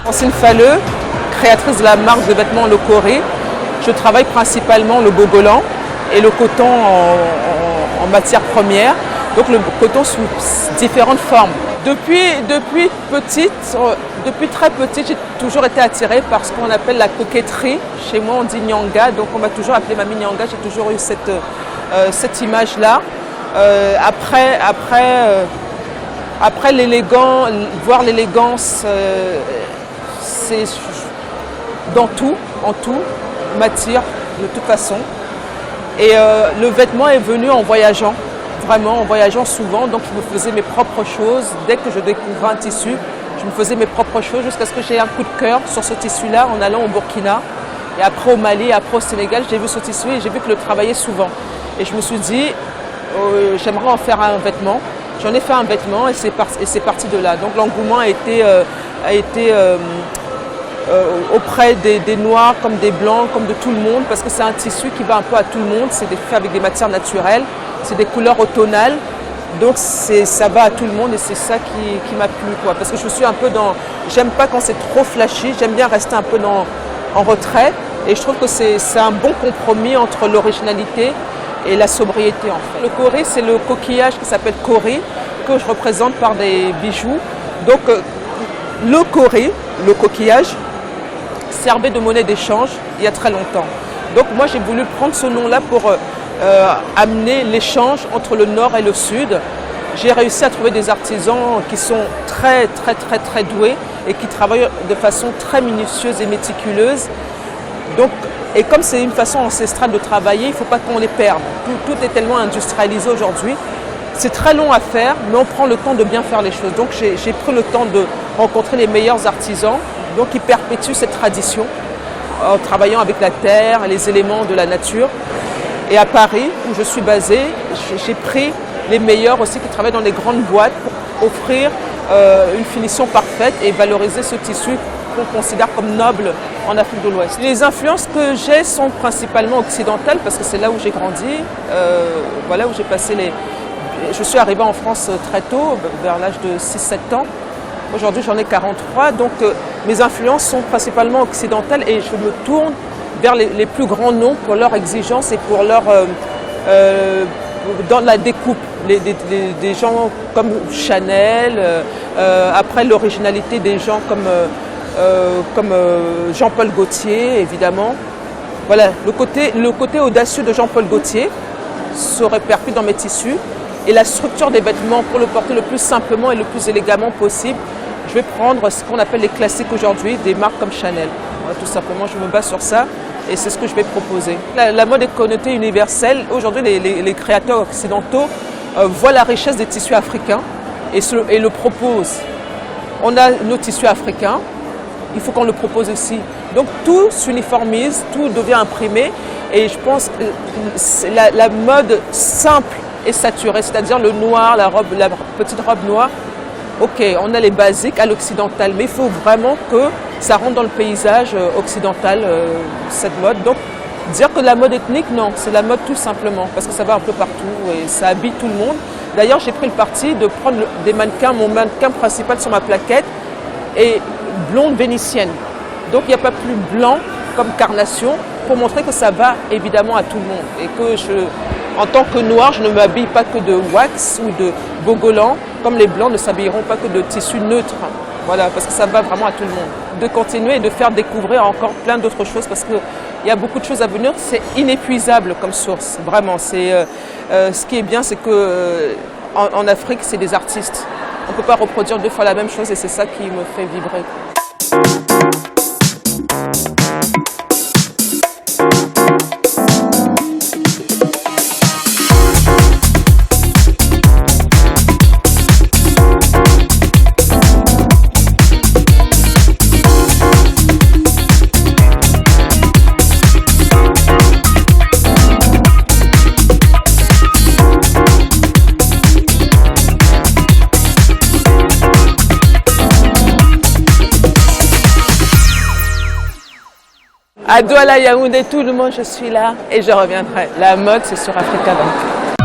Francine Falleux, créatrice de la marque de vêtements Le Corée. Je travaille principalement le bogolan et le coton en matière première, donc le coton sous différentes formes. Depuis très petite, j'ai toujours été attirée par ce qu'on appelle la coquetterie. Chez moi, on dit nyanga, donc on m'a toujours appelée mamie nyanga. J'ai toujours eu cette image-là. Après voir l'élégance, c'est en tout, m'attire de toute façon. Et le vêtement est venu en voyageant, vraiment en voyageant souvent. Donc je me faisais mes propres choses. Dès que je découvrais un tissu, je me faisais mes propres choses jusqu'à ce que j'ai un coup de cœur sur ce tissu-là en allant au Burkina. Et après au Mali, après au Sénégal, j'ai vu ce tissu et j'ai vu que le travaillait souvent. Et je me suis dit, j'aimerais en faire un vêtement. J'en ai fait un vêtement et c'est parti de là. Donc l'engouement a été auprès des noirs comme des blancs, comme de tout le monde, parce que c'est un tissu qui va un peu à tout le monde, c'est fait avec des matières naturelles, c'est des couleurs automnales, donc ça va à tout le monde et c'est ça qui m'a plu, quoi. Parce que je suis un peu j'aime pas quand c'est trop flashy, j'aime bien rester un peu en retrait et je trouve que c'est un bon compromis entre l'originalité et la sobriété en fait. Le kori, c'est le coquillage qui s'appelle kori, que je représente par des bijoux. Donc le kori, le coquillage, servait de monnaie d'échange il y a très longtemps. Donc moi j'ai voulu prendre ce nom-là pour amener l'échange entre le nord et le sud. J'ai réussi à trouver des artisans qui sont très doués et qui travaillent de façon très minutieuse et méticuleuse. Donc, et comme c'est une façon ancestrale de travailler, il ne faut pas qu'on les perde. Tout est tellement industrialisé aujourd'hui. C'est très long à faire, mais on prend le temps de bien faire les choses. Donc j'ai pris le temps de rencontrer les meilleurs artisans, donc qui perpétuent cette tradition en travaillant avec la terre et les éléments de la nature. Et à Paris, où je suis basée, j'ai pris les meilleurs aussi qui travaillent dans les grandes boîtes pour offrir une finition parfaite et valoriser ce tissu qu'on considère comme noble en Afrique de l'Ouest. Les influences que j'ai sont principalement occidentales parce que c'est là où j'ai grandi, voilà où j'ai passé Je suis arrivée en France très tôt, vers l'âge de 6-7 ans. Aujourd'hui, j'en ai 43, donc mes influences sont principalement occidentales et je me tourne vers les plus grands noms pour leur exigence et pour leur dans la découpe. Des gens comme Chanel, après l'originalité des gens comme Jean-Paul Gaultier, évidemment. Voilà, le côté audacieux de Jean-Paul Gaultier se répercute dans mes tissus. Et la structure des vêtements, pour le porter le plus simplement et le plus élégamment possible, je vais prendre ce qu'on appelle les classiques aujourd'hui, des marques comme Chanel. Voilà, tout simplement, je me base sur ça et c'est ce que je vais proposer. La mode est connotée universelle. Aujourd'hui, les créateurs occidentaux voient la richesse des tissus africains et le proposent. On a nos tissus africains, il faut qu'on le propose aussi. Donc tout s'uniformise, tout devient imprimé et je pense que la mode simple et saturée, c'est-à-dire le noir, la petite robe noire. Ok, on a les basiques à l'occidental, mais il faut vraiment que ça rentre dans le paysage occidental, cette mode. Donc dire que la mode ethnique, non, c'est la mode tout simplement, parce que ça va un peu partout et ça habille tout le monde. D'ailleurs, j'ai pris le parti de prendre des mannequins, mon mannequin principal sur ma plaquette est blonde vénitienne. Donc il n'y a pas plus blanc comme carnation pour montrer que ça va évidemment à tout le monde et que en tant que noir, je ne m'habille pas que de wax ou de bogolan, comme les blancs ne s'habilleront pas que de tissu neutre. Voilà, parce que ça va vraiment à tout le monde. De continuer et de faire découvrir encore plein d'autres choses parce qu'il y a beaucoup de choses à venir. C'est inépuisable comme source, vraiment. Ce qui est bien, c'est qu'en Afrique, c'est des artistes. On ne peut pas reproduire 2 fois la même chose et c'est ça qui me fait vibrer. À Douala, Yaoundé, tout le monde, je suis là et je reviendrai. La mode, c'est sur Africa Bank.